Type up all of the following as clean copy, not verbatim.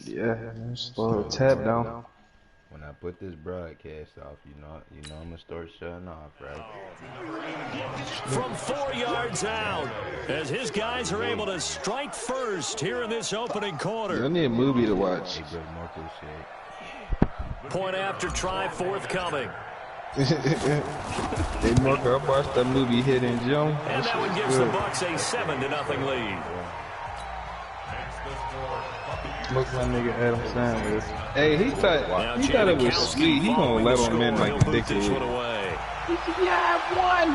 Yeah, just a little tap down. When I put this broadcast off, you know I'm gonna start shutting off, right? From 4 yards out, as his guys are able to strike first here in this opening quarter. I need a movie to watch. Hey, bro, Marco shit. Point after try forthcoming. Hey, Marco, I watched that movie Hidden Gem. And that one gives the Bucks a 7-0 lead. Look, my nigga Adam Sandler. Hey, he thought it was sweet. He gonna let him in like a dickhead. He said, "Yeah, I won."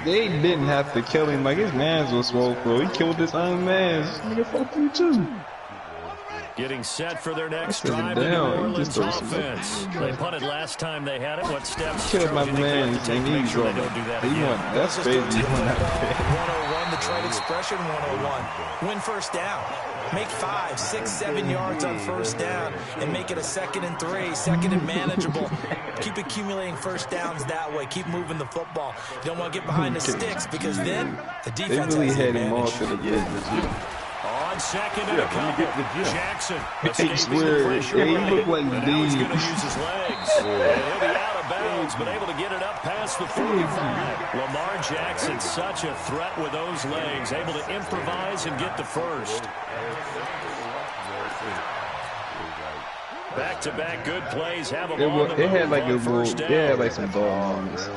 They didn't have to kill him. Like his man's was swole, bro. He killed his own man's. Nigga, fuck you too. Getting set for their next drive in New Orleans offense. They punted last time they had it. What steps? Killed my man. Make sure they don't do that again. That's crazy. 101, the trade expression 101. Win first down. Make 5, 6, 7 yards on first down and make it a 2nd and 3, second and manageable. Keep accumulating first downs that way. Keep moving the football. You don't want to get behind the sticks because then the defense they really has the had him all advantage. to the edge. On second and a couple, Jackson. I swear, he looked like Now he's Dean. going to use his legs. And he'll be out of bounds, but able to get it up past the 45. Lamar Jackson, such a threat with those legs, able to improvise and get the first. Back-to-back good plays have them on the It had like a move on little, first down. it had like some dog moments.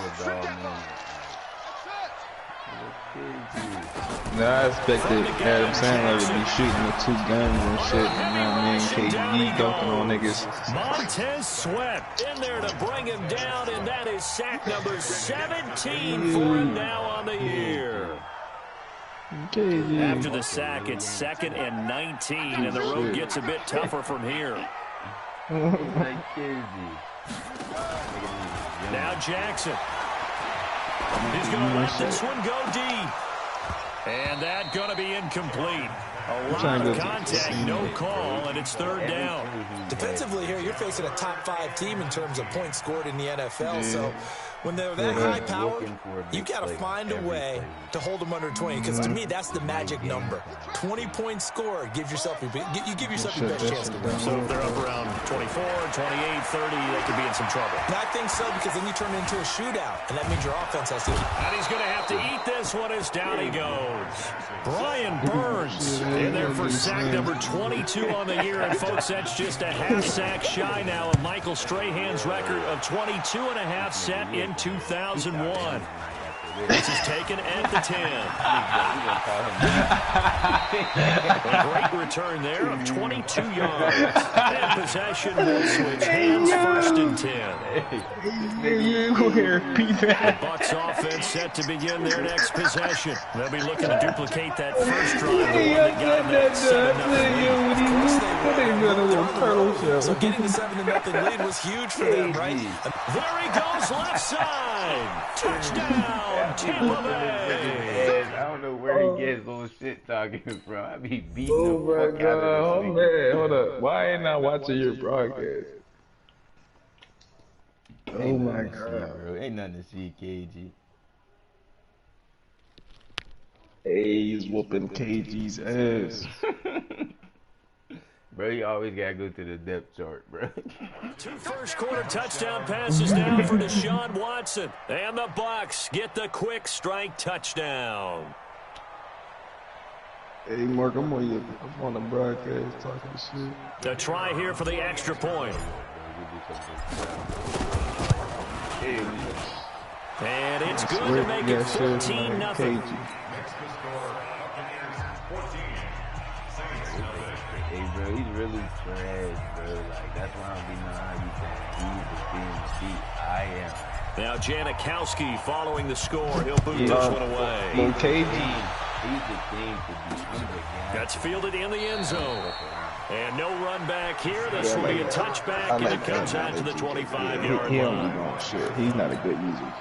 Nah, I expected Adam Sandler to be shooting with 2 guns and shit. You know what I mean? KD dunking on niggas. Montez Sweat in there to bring him down, and that is sack number 17 for him now on the year. KD. After the sack, it's 2nd and 19, and the road gets a bit tougher from here. Now Jackson. He's going to let this one go deep. And that going to be incomplete. A lot of contact, no call, and it's 3rd down. Defensively here, you're facing a top 5 team in terms of points scored in the NFL. So when they're that high power, you got to find a way to hold them under 20. Because to me, that's the magic number. 20 points scored gives yourself your best chance to win. So if they're up around 24, 28, 30, they could be in some trouble. And I think so, because then you turn it into a shootout, and that means your offense has to keep. And he's going to have to eat this one as down he goes. Brian Burns in there for sack number 22 on the year. And, folks, that's just a half sack shy now of Michael Strahan's record of 22 and a half set in 2001. This is taken at the 10. A great return there of 22 yards. And possession will switch hands, 1st and 10. The Bucks offense set to begin their next possession. They'll be looking to duplicate that first drive, the one that got them that 7-0 lead. So getting the 7-0 lead was huge for them, right? There he goes, left side. Touchdown, Tampa Bay. I don't know where he gets those shit talking from. I be beating Oh the my fuck out God, of this man, hold up. Why ain't I watching your broadcast? Oh my God. bro. Ain't nothing to see, KG. Hey, he's whooping KG's ass. Bro, you always gotta go to the depth chart, bro. 2 first-quarter touchdown passes now for Deshaun Watson. And the Bucks get the quick strike touchdown. Hey, Mark, I'm on the broadcast talking shit. The try here for the extra point. And it's good to make it 14-0. Hey, bro, he's really trash, bro. Like, that's why I don't be knowing how you can. He's being beat. I am. Now Janikowski following the score. He'll boot this one away. Well, KG. He's the thing to be. That's fielded in the end zone. And no run back here. This will be a touchback, and it comes out to the 25-yard He line. don't be doing shit. He's not a good user.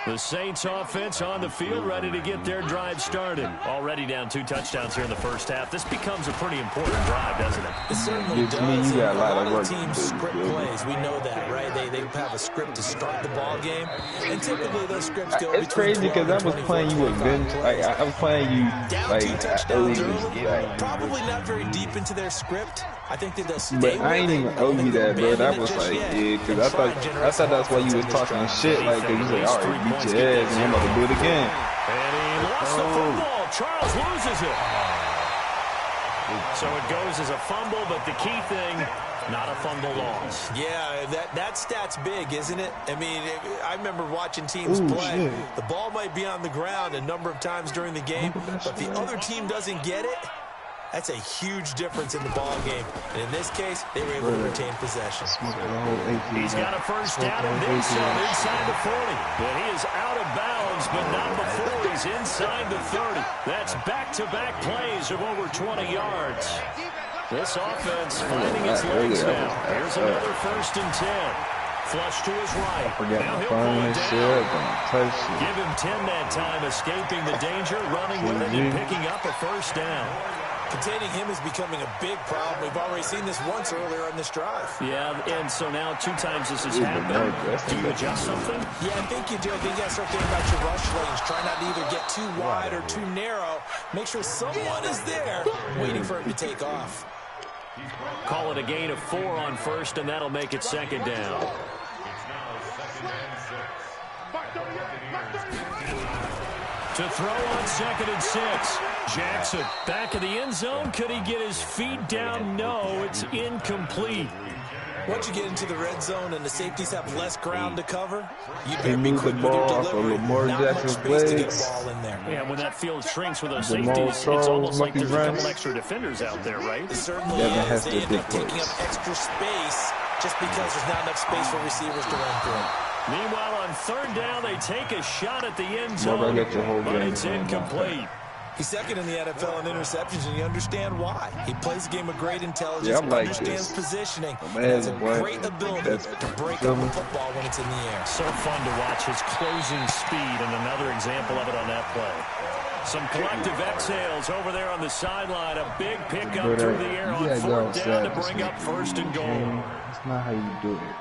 The Saints offense on the field, ready to get their drive started. Already down 2 touchdowns here in the first half. This becomes a pretty important drive, doesn't it? It certainly does. You got a lot of work teams script plays. We know that, right? They have a script to start the ball game, and typically those scripts go. It's crazy because I was playing you with Vince. Like I was playing you like early. Probably not very deep into their script. I think that they'll stay. But I ain't even owe you that, bro. That was like, yeah, because I thought that's why you was talking shit, like, because you said, all right, beat your ass, and I'm about to do it again. And he lost the football. Charles loses it. So it goes as a fumble, but the key thing, not a fumble loss. Yeah, that stat's big, isn't it? I mean, I remember watching teams play. Shit. The ball might be on the ground a number of times during the game, but the other team doesn't get it. That's a huge difference in the ball game. And in this case, they were able to retain possession. He's got a first down and then some inside the 40. But he is out of bounds, but not before he's inside the 30. That's back-to-back plays of over 20 yards. This offense finding its legs now. Here's another 1st and 10. Flush to his right. Now he'll pull it down. Give him 10 that time, escaping the danger, running with it, and picking up a first down. Containing him is becoming a big problem. We've already seen this once earlier on this drive. Yeah, and so now 2 times this has happened. Do you adjust something? Yeah, I think you do. I think you got to start thinking about your rush lanes. Try not to either get too wide or too narrow. Make sure someone is there waiting for him to take off. Call it a gain of 4 on 1st, and that'll make it 2nd down. To throw on 2nd and 6. Jackson back in the end zone. Could he get his feet down? No, it's incomplete. Once you get into the red zone and the safeties have less ground to cover, you better be quick with your delivery. Not much space to get a ball in there. Yeah, when that field shrinks with those safeties, it's almost like there's a couple extra defenders out there, right? It certainly is. They end up taking up extra space just because there's not enough space for receivers to run through. Meanwhile, on 3rd down, they take a shot at the end zone, but it's incomplete. He's 2nd in the NFL in interceptions, and you understand why. He plays a game with great intelligence, understands positioning, and has a great ability to break up the football when it's in the air. So fun to watch his closing speed, and another example of it on that play. Some collective exhales over there on the sideline. A big pickup through the air on 4th down to bring up 1st and goal. That's not how you do it.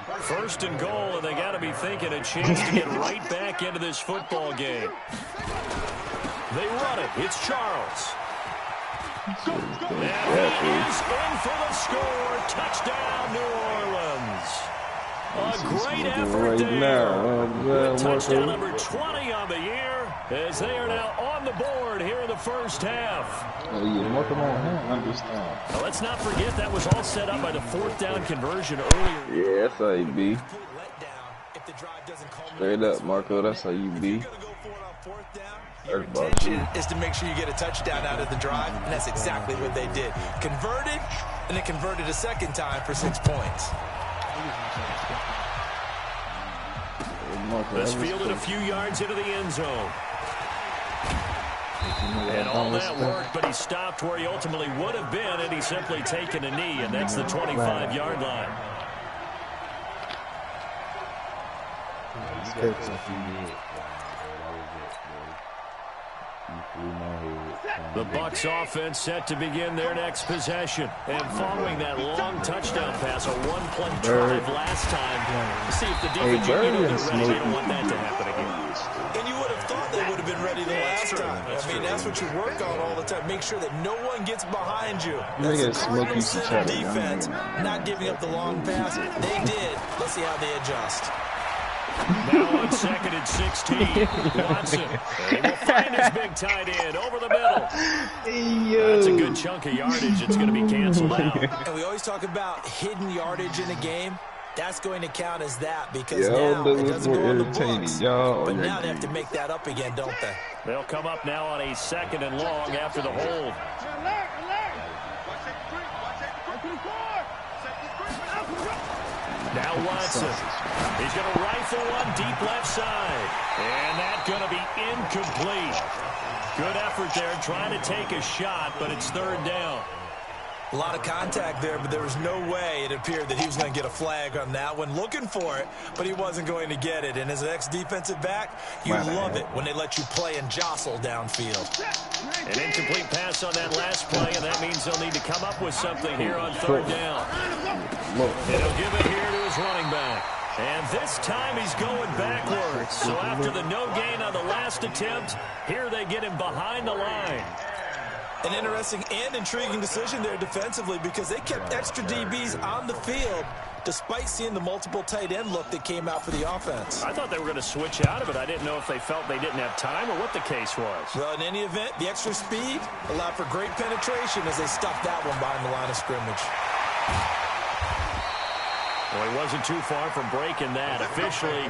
1st and goal, and they got to be thinking a chance to get right back into this football game. They run it. It's Charles. And he is in for the score. Touchdown, New Orleans. A great effort there. Touchdown number 20 on the year as they are now on the board here in the first half. Oh, yeah, working on him, understand. Now, let's not forget that was all set up by the 4th down conversion earlier. Yeah, that's how you be. Straight up, Marco, that's how you be. Your intention is to make sure you get a touchdown out of the drive, and that's exactly what they did. Converted, and it converted a 2nd time for 6 points. This fielded a few yards into the end zone. And all that worked, but he stopped where he ultimately would have been, and he's simply taken a knee, and that's the 25-yard line. The Bucs offense set to begin their next possession. And following that long touchdown pass, a one-play drive last time, see if the defense, they're ready. They don't want that to happen again. And you would have thought they would have been ready the last time. I mean, that's what you work on all the time. Make sure that no one gets behind you. That's the Cardinals center defense, not giving up the long pass. They did. Let's see how they adjust. Now on 2nd and 16, Watson. He will find his big tight end over the middle. That's a good chunk of yardage. It's going to be canceled out. And we always talk about hidden yardage in a game. That's going to count as that because now it doesn't go on the books. But now they have to make that up again, don't they? They'll come up now on a 2nd and long after the hold. Now Watson. He's going to rifle one deep left side. And that's going to be incomplete. Good effort there trying to take a shot, but it's 3rd down. A lot of contact there, but there was no way it appeared that he was going to get a flag on that one. Looking for it, but he wasn't going to get it. And as an ex-defensive back, you love it when they let you play and jostle downfield. An incomplete pass on that last play, and that means they'll need to come up with something here on third down. And he'll give it here to his running back. And this time he's going backwards. So after the no gain on the last attempt, here they get him behind the line. An interesting and intriguing decision there defensively because they kept extra DBs on the field despite seeing the multiple tight end look that came out for the offense. I thought they were going to switch out of it. I didn't know if they felt they didn't have time or what the case was. Well, in any event, the extra speed allowed for great penetration as they stuffed that one behind the line of scrimmage. Well, he wasn't too far from breaking that. Officially,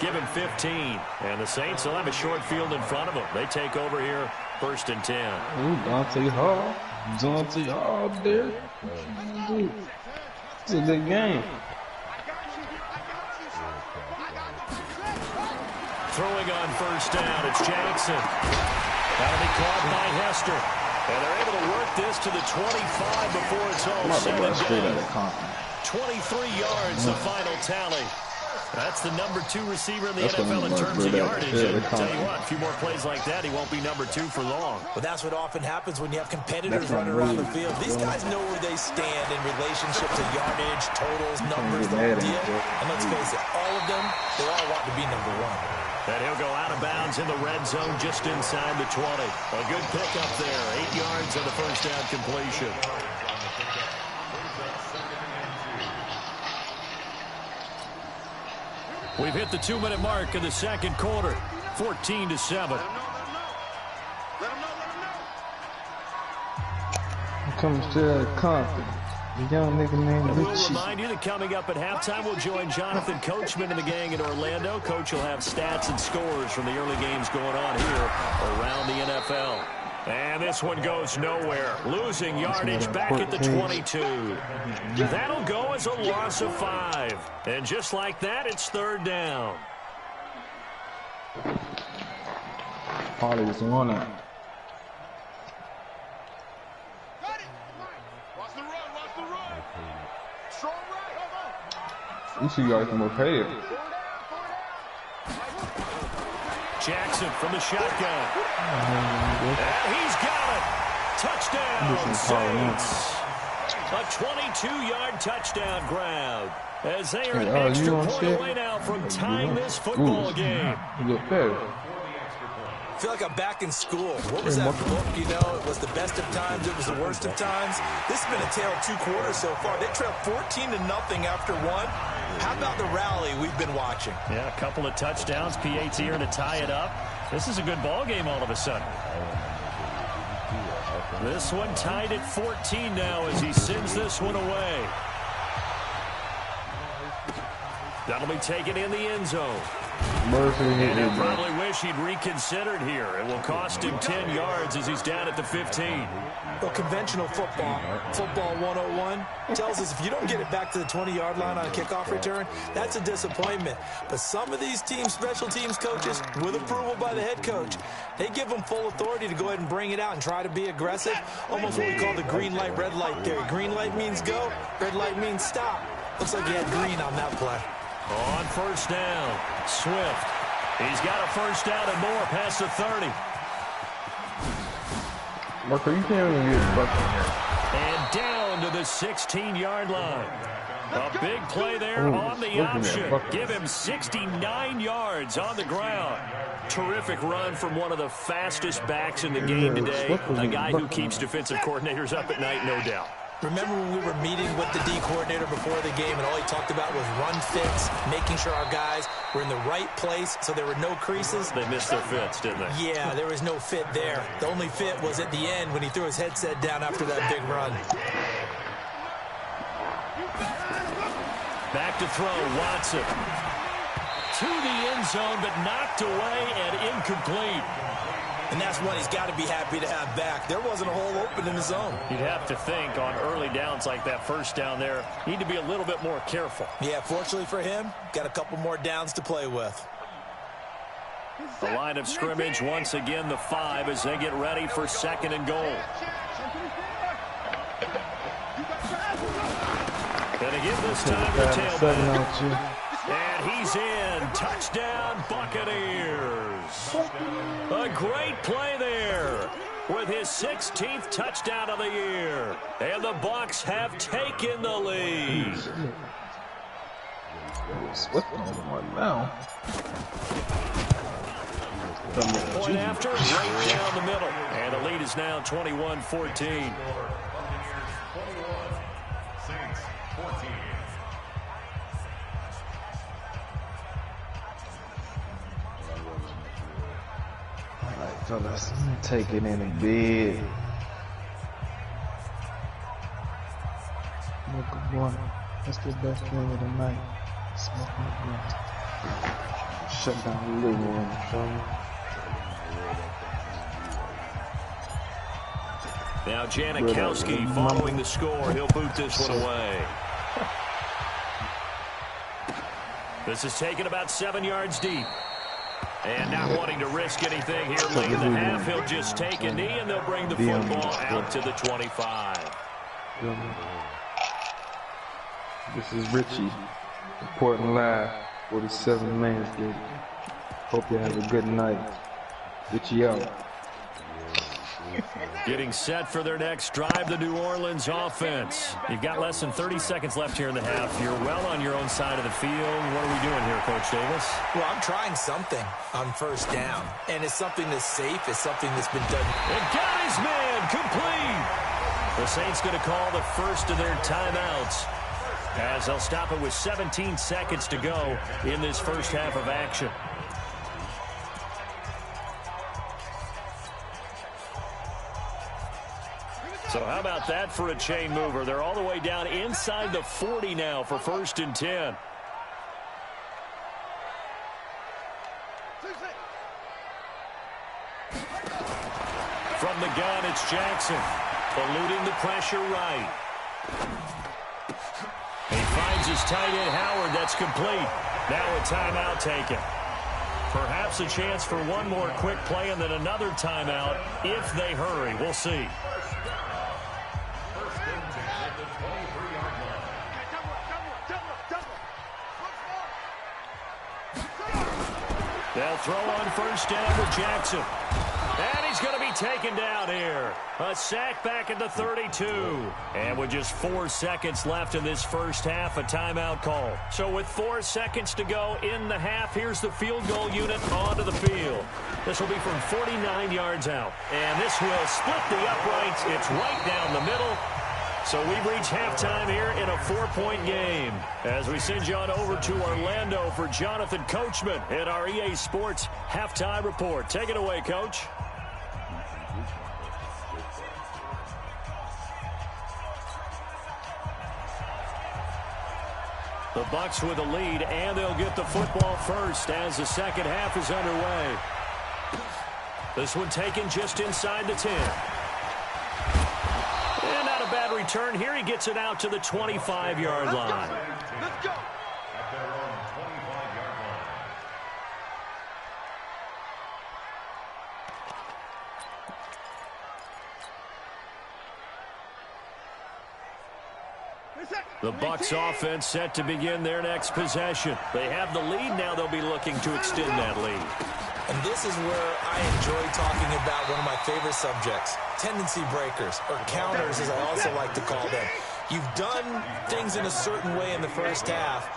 give him 15. And the Saints will have a short field in front of them. They take over here, 1st and 10. Ooh, Dante Hall. Dante Hall there. It's a good game. Throwing on 1st down, it's Jackson. That'll be caught by Hester. And they're able to work this to the 25 before it's all said and done. 23 yards, the final tally. That's the number 2 receiver in the NFL in terms of yardage. And I'll tell you what, a few more plays like that, he won't be number 2 for long. But that's what often happens when you have competitors running around the field. These guys know where they stand in relationship to yardage, totals, numbers, the whole deal. And let's face it, all of them, they all want to be number 1. And he'll go out of bounds in the red zone just inside the 20. A good pickup there, 8 yards on the 1st down completion. We've hit the 2-minute mark in the 2nd quarter, 14-7. Comes to Compton. The young nigga named We'll Richie. remind you that coming up at halftime, we'll join Jonathan Coachman and the gang in Orlando. Coach will have stats and scores from the early games going on here around the NFL. And this one goes nowhere. Losing yardage back at the 22. That'll go as a loss of 5. And just like that, it's 3rd down. Harley just won it. You see, you guys can more pay it. Jackson from the shotgun. And he's got it. Touchdown, Saints. A 22-yard touchdown grab. As they are an extra point away now from tying this football game. I feel like I'm back in school. What was that book? You know, it was the best of times, it was the worst of times. This has been a tale of 2 quarters so far. They trailed 14-0 after 1. How about the rally we've been watching? Yeah, a couple of touchdowns. PAT here to tie it up. This is a good ball game all of a sudden. This one tied at 14 now as he sends this one away. That'll be taken in the end zone. And he'll probably wish he'd reconsidered here. It will cost him 10 yards as he's down at the 15. Well, conventional football 101, tells us if you don't get it back to the 20-yard line on a kickoff return, that's a disappointment. But some of these teams, special teams coaches, with approval by the head coach, they give them full authority to go ahead and bring it out and try to be aggressive. Almost what we call the green light, red light theory. Green light means go, red light means stop. Looks like he had green on that play. On 1st down, Swift. He's got a 1st down and more past the 30. Marco, you can't even get bucked in here. And down to the 16-yard line. A big play there on the option. Give him 69 yards on the ground. Terrific run from one of the fastest backs in the game today. A guy who keeps defensive coordinators up at night, no doubt. Remember when we were meeting with the D coordinator before the game and all he talked about was run fits, making sure our guys were in the right place so there were no creases? They missed their fits, didn't they? Yeah, there was no fit there. The only fit was at the end when he threw his headset down after that big run. Back to throw, Watson. To the end zone, but knocked away and incomplete. And that's one he's got to be happy to have back. There wasn't a hole open in the zone. You'd have to think on early downs like that 1st down there, need to be a little bit more careful. Yeah, fortunately for him, got a couple more downs to play with. The line of scrimmage, once again, the 5 as they get ready for 2nd and goal. And again this time the tailback. And he's in. Touchdown, Buccaneers. A great play there with his 16th touchdown of the year. And the Bucs have taken the lead. Now. Point after, right down the middle. And the lead is now 21-14. Fellas, take it in a bed. Smoke a blunt. That's the best thing of the night. Smoke a blunt. Shut down the living room, show me. Now Janikowski following the score. He'll boot this one away. This is taken about 7 yards deep. And not wanting to risk anything here late in the half, he'll just take a knee and they'll bring the football out to the 25. This is Richie, reporting live, 47 Mansgate. Hope you have a good night. Richie out. Getting set for their next drive, the New Orleans offense. You've got less than 30 seconds left here in the half. You're well on your own side of the field. What are we doing here, Coach Davis? Well, I'm trying something on first down, and it's something that's safe. It's something that's been done. And got his man complete. The Saints going to call the first of their timeouts as they'll stop it with 17 seconds to go in this first half of action. So how about that for a chain mover? They're all the way down inside the 40 now for 1st and 10. From the gun, it's Jackson. Eluding the pressure right. He finds his tight end, Howard. That's complete. Now a timeout taken. Perhaps a chance for one more quick play and then another timeout if they hurry. We'll see. They'll throw on first down with Jackson. And he's going to be taken down here. A sack back at the 32. And with just 4 seconds left in this first half, a timeout call. So with 4 seconds to go in the half, here's the field goal unit onto the field. This will be from 49 yards out. And this will split the uprights. It's right down the middle. So we've reached halftime here in a 4-point game as we send you on over to Orlando for Jonathan Coachman at our EA Sports Halftime Report. Take it away, Coach. The Bucs with the lead, and they'll get the football first as the second half is underway. This one taken just inside the 10. And not a bad return here. He gets it out to the 25-yard line. Let's go. The Bucs offense set to begin their next possession. They have the lead. Now they'll be looking to extend that lead. And this is where I enjoy talking about one of my favorite subjects, tendency breakers, or counters as I also like to call them. You've done things in a certain way in the first half,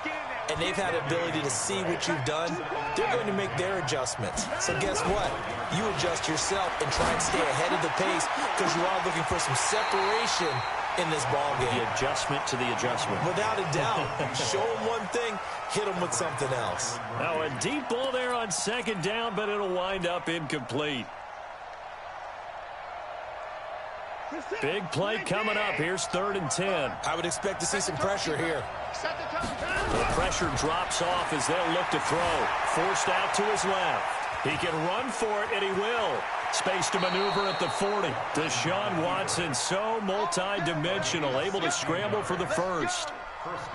and they've had the ability to see what you've done. They're going to make their adjustments. So guess what? You adjust yourself and try and stay ahead of the pace because you are looking for some separation in this ball game. The adjustment to the adjustment. Without a doubt. Show them one thing, hit them with something else. Now a deep ball there on second down, but it'll wind up incomplete. Big play coming up. Here's 3rd and 10. I would expect to see some pressure here. The pressure drops off as they'll look to throw. Forced out to his left. He can run for it, and he will. Space to maneuver at the 40. Deshaun Watson, so multi-dimensional, able to scramble for the first.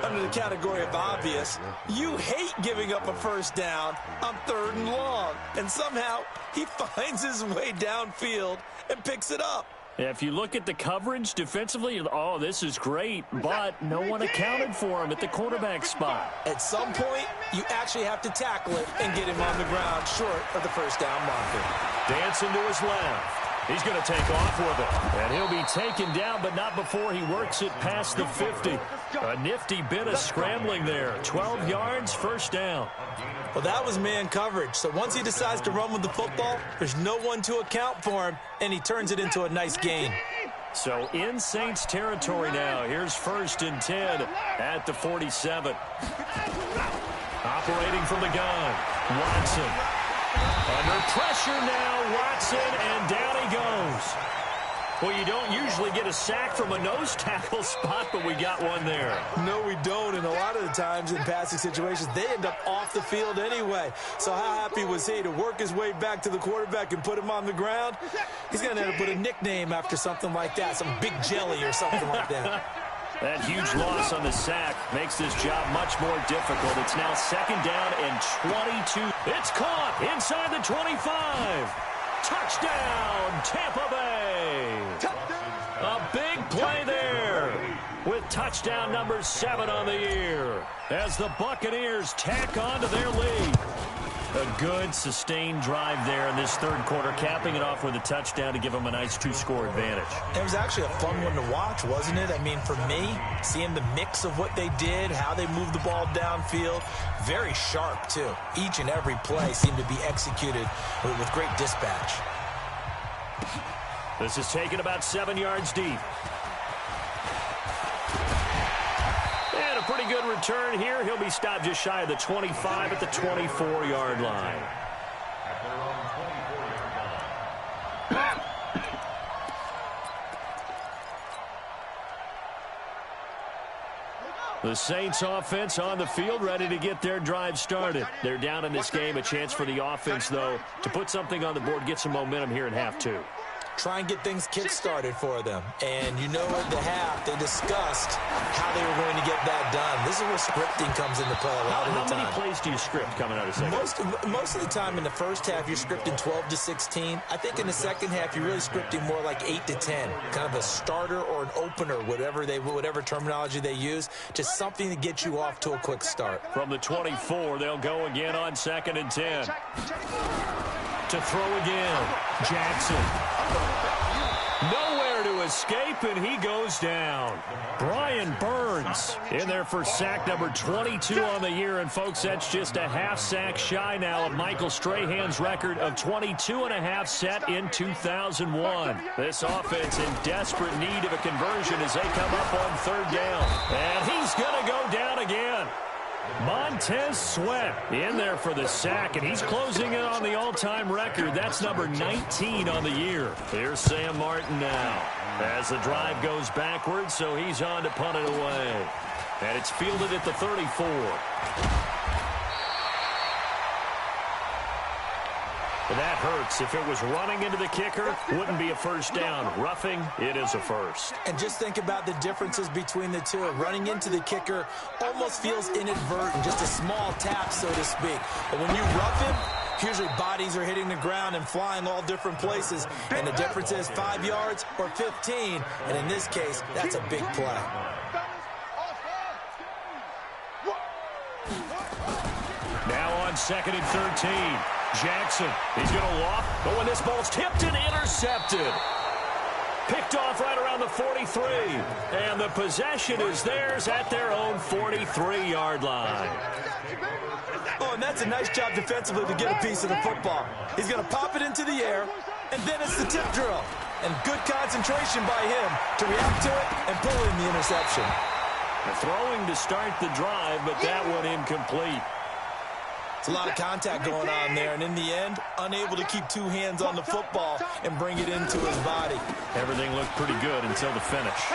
Under the category of obvious, you hate giving up a first down on 3rd and long. And somehow, he finds his way downfield and picks it up. If you look at the coverage defensively, oh, this is great, but no one accounted for him at the quarterback spot. At some point, you actually have to tackle it and get him on the ground short of the first down marker. Dancing to his left. He's going to take off with it. And he'll be taken down, but not before he works it past the 50. A nifty bit of scrambling there. 12 yards, first down. Well, that was man coverage. So once he decides to run with the football, there's no one to account for him, and he turns it into a nice gain. So in Saints territory now. Here's 1st and 10 at the 47. Operating from the gun, Watson. Under pressure now, Watson, and down he goes. Well, you don't usually get a sack from a nose tackle spot, but we got one there. No, we don't, and a lot of the times in passing situations, they end up off the field anyway. So how happy was he to work his way back to the quarterback and put him on the ground? He's going to end up with a nickname after something like that, some Big Jelly or something like that. That huge loss on the sack makes this job much more difficult. It's now 2nd down and 22. It's caught inside the 25. Touchdown, Tampa Bay. A big play there with touchdown number 7 on the year as the Buccaneers tack on to their lead. A good, sustained drive there in this 3rd quarter, capping it off with a touchdown to give them a nice 2-score advantage. It was actually a fun one to watch, wasn't it? I mean, for me, seeing the mix of what they did, how they moved the ball downfield, very sharp, too. Each and every play seemed to be executed with great dispatch. This is taken about 7 yards deep. And a pretty good return here. He'll be stopped just shy of the 25 at the 24-yard line. The Saints offense on the field, ready to get their drive started. They're down in this game. A chance for the offense, though, to put something on the board, get some momentum here in half 2. Try and get things kick-started for them. And you know at the half, they discussed how they were going to get that done. This is where scripting comes into play a lot of the time. How many plays do you script coming out of second? Most of the time in the first half, you're scripting 12 to 16. I think in the second half, you're really scripting more like 8 to 10. Kind of a starter or an opener, whatever terminology they use. Just something to get you off to a quick start. From the 24, they'll go again on 2nd and 10. To throw again, Jackson. Nowhere to escape, and he goes down. Brian Burns in there for sack number 22 on the year. And, folks, that's just a half sack shy now of Michael Strahan's record of 22.5 set in 2001. This offense in desperate need of a conversion as they come up on 3rd down. And he's going to go down again. Montez Sweat in there for the sack, and he's closing in on the all-time record. That's number 19 on the year. Here's Sam Martin now as the drive goes backwards, so he's on to punt it away. And it's fielded at the 34. That hurts. If it was running into the kicker, wouldn't be a first down. Roughing, it is a first. And just think about the differences between the two. Running into the kicker almost feels inadvertent, just a small tap, so to speak. But when you rough him, usually bodies are hitting the ground and flying all different places. And the difference is 5 yards or 15. And in this case, that's a big play. Now on 2nd and 13. Jackson, he's going to loft, but when this ball's tipped and intercepted. Picked off right around the 43. And the possession is theirs at their own 43-yard line. Oh, and that's a nice job defensively to get a piece of the football. He's going to pop it into the air, and then it's the tip drill. And good concentration by him to react to it and pull in the interception. Throwing to start the drive, but that one incomplete. It's a lot of contact going on there, and in the end, unable to keep 2 hands on the football and bring it into his body. Everything looked pretty good until the finish.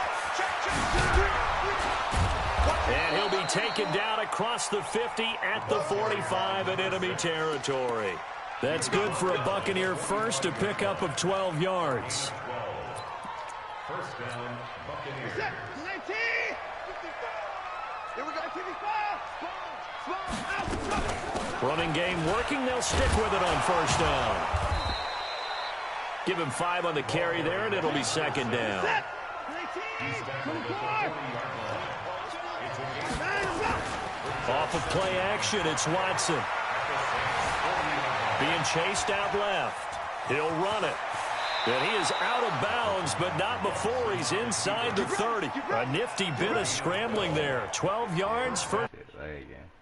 And he'll be taken down across the 50 at the 45 in enemy territory. That's good for a Buccaneer first, a pickup of 12 yards. First down, Buccaneers. Running game working. They'll stick with it on first down. Give him 5 on the carry there, and it'll be second down. Off of play action, it's Watson. Being chased out left. He'll run it. And he is out of bounds, but not before he's inside the 30. A nifty bit of scrambling there. 12 yards for...